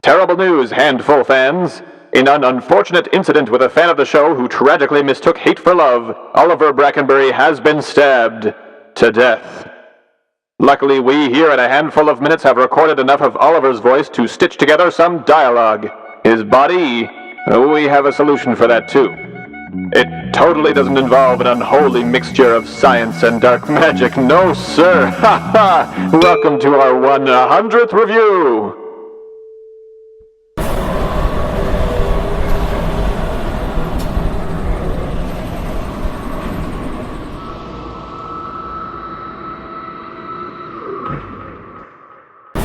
Terrible news, Handful fans. In an unfortunate incident with a fan of the show who tragically mistook hate for love, Oliver Brackenbury has been stabbed to death. Luckily, we here at A Handful of Minutes have recorded enough of Oliver's voice to stitch together some dialogue. His body, we have a solution for that too. It totally doesn't involve an unholy mixture of science and dark magic, no sir! Ha ha! Welcome to our 100th review!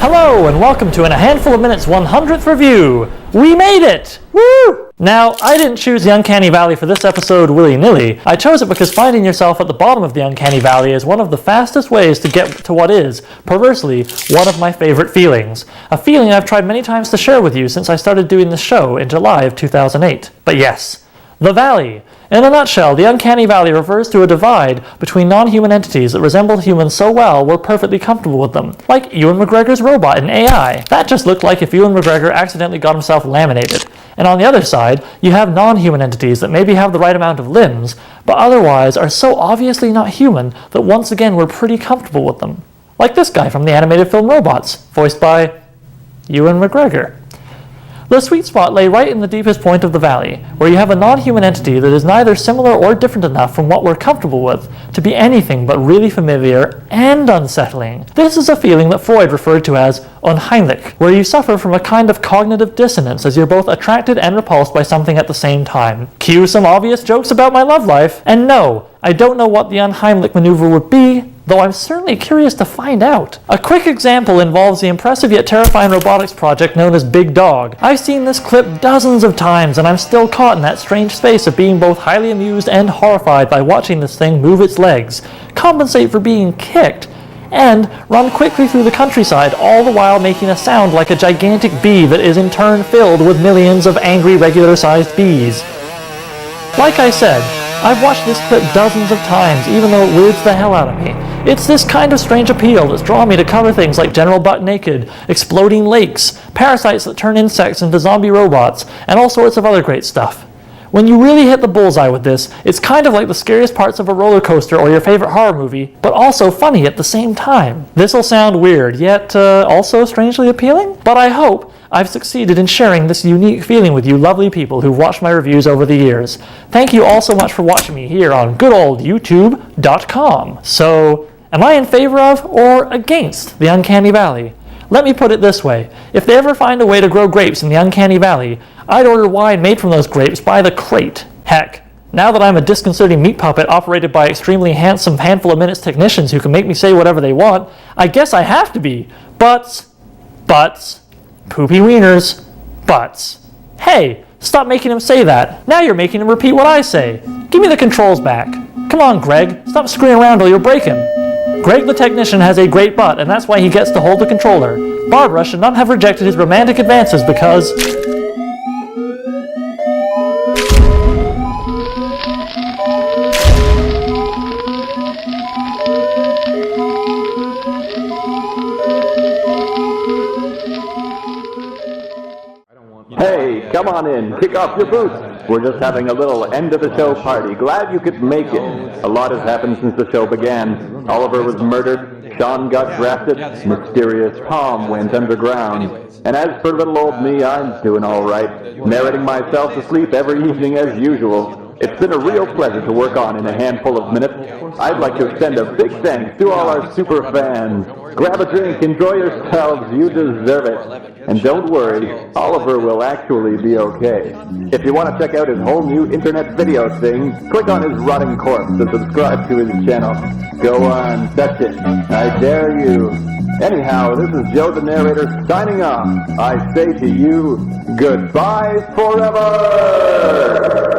Hello, and welcome to A Handful of Minutes 100th review! We made it! Woo! Now, I didn't choose the Uncanny Valley for this episode willy-nilly. I chose it because finding yourself at the bottom of the Uncanny Valley is one of the fastest ways to get to what is, perversely, one of my favorite feelings. A feeling I've tried many times to share with you since I started doing this show in July of 2008. But yes, the Valley. In a nutshell, the Uncanny Valley refers to a divide between non-human entities that resemble humans so well we're perfectly comfortable with them. Like Ewan McGregor's robot in AI. That just looked like if Ewan McGregor accidentally got himself laminated. And on the other side, you have non-human entities that maybe have the right amount of limbs, but otherwise are so obviously not human that once again we're pretty comfortable with them. Like this guy from the animated film Robots, voiced by Ewan McGregor. The sweet spot lay right in the deepest point of the valley, where you have a non-human entity that is neither similar or different enough from what we're comfortable with to be anything but really familiar and unsettling. This is a feeling that Freud referred to as unheimlich, where you suffer from a kind of cognitive dissonance as you're both attracted and repulsed by something at the same time. Cue some obvious jokes about my love life. And no, I don't know what the unheimlich maneuver would be, though I'm certainly curious to find out. A quick example involves the impressive yet terrifying robotics project known as Big Dog. I've seen this clip dozens of times and I'm still caught in that strange space of being both highly amused and horrified by watching this thing move its legs, compensate for being kicked, and run quickly through the countryside, all the while making a sound like a gigantic bee that is in turn filled with millions of angry regular-sized bees. Like I said, I've watched this clip dozens of times, even though it weirds the hell out of me. It's this kind of strange appeal that's drawn me to cover things like General Butt Naked, exploding lakes, parasites that turn insects into zombie robots, and all sorts of other great stuff. When you really hit the bullseye with this, it's kind of like the scariest parts of a roller coaster or your favorite horror movie, but also funny at the same time. This'll sound weird, yet also strangely appealing? But I hope I've succeeded in sharing this unique feeling with you lovely people who've watched my reviews over the years. Thank you all so much for watching me here on good old YouTube.com. So, am I in favor of or against the Uncanny Valley? Let me put it this way. If they ever find a way to grow grapes in the Uncanny Valley, I'd order wine made from those grapes by the crate. Heck, now that I'm a disconcerting meat puppet operated by extremely handsome Handful of Minutes technicians who can make me say whatever they want, I guess I have to be. Butts, poopy wieners, butts. Hey, stop making him say that. Now you're making him repeat what I say. Give me the controls back. Come on, Greg, stop screwing around or you'll break him. Greg the technician has a great butt, and that's why he gets to hold the controller. Barbara should not have rejected his romantic advances because... Hey, come on in, kick off your boots. We're just having a little end of the show party. Glad you could make it. A lot has happened since the show began. Oliver was murdered, Sean got drafted, mysterious Tom went underground. And as for little old me, I'm doing all right, narrating myself to sleep every evening as usual. It's been a real pleasure to work on in A Handful of Minutes. I'd like to extend a big thanks to all our super fans. Grab a drink, enjoy yourselves, you deserve it. And don't worry, Oliver will actually be okay. If you want to check out his whole new internet video thing, click on his rotting corpse to subscribe to his channel. Go on, touch it. I dare you. Anyhow, this is Joe the narrator signing off. I say to you, goodbye forever!